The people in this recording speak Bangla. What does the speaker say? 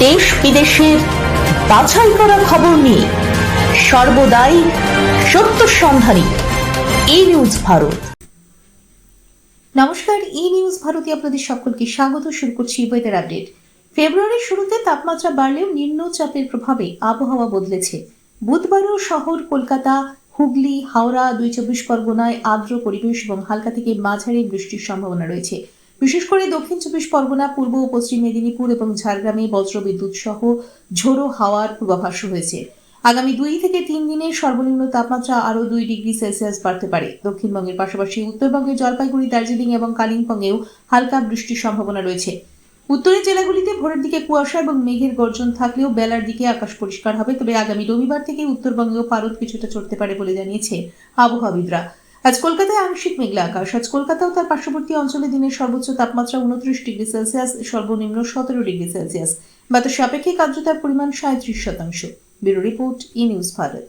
দেশ বিদেশের বাছাই করা খবর নিয়ে সর্বদাই সত্য সন্ধানী ই নিউজ ভারত। নমস্কার, ই নিউজ ভারতে আপনাদের সকলকে স্বাগত। শুরু করছি ওয়েদার আপডেট। ফেব্রুয়ারির শুরুতে তাপমাত্রা বাড়লেও নিম্নচাপের প্রভাবে আবহাওয়া বদলেছে। বুধবারও শহর কলকাতা, হুগলি, হাওড়া, ২৪ পরগনায় আর্দ্র পরিবেশ এবং হালকা থেকে মাঝারি বৃষ্টির সম্ভাবনা রয়েছে। বিশেষ করে দক্ষিণ ২৪ পরগনা, পূর্ব ও পশ্চিম মেদিনীপুর এবং ঝাড়গ্রামে বজ্রবিদ্যুৎ সহ ঝোড়ো হাওয়ার পূর্বাভাস রয়েছে। আগামী ২ থেকে ৩ দিনে সর্বনিম্ন তাপমাত্রা আরও ২ ডিগ্রি সেলসিয়াস বাড়তে পারে। দক্ষিণবঙ্গের পাশাপাশি উত্তরবঙ্গের জলপাইগুড়ি, দার্জিলিং এবং কালিম্পংয়েও হালকা বৃষ্টির সম্ভাবনা রয়েছে। উত্তরের জেলাগুলিতে ভোরের দিকে কুয়াশা এবং মেঘের গর্জন থাকলেও বেলার দিকে আকাশ পরিষ্কার হবে। তবে আগামী রবিবার থেকে উত্তরবঙ্গেও পারদ কিছুটা চড়তে পারে বলে জানিয়েছে আবহাওয়াবিদরা। আজ কলকাতায় আংশিক মেঘলা আকাশ। আজ কলকাতা ও তার পার্শ্ববর্তী অঞ্চলে দিনের সর্বোচ্চ তাপমাত্রা 29 ডিগ্রি সেলসিয়াস, সর্বনিম্ন 17 ডিগ্রি সেলসিয়াস। বাতাসে আপেক্ষিক আর্দ্রতার পরিমাণ 37%। ব্যুরো রিপোর্ট, ই নিউজ ভারত।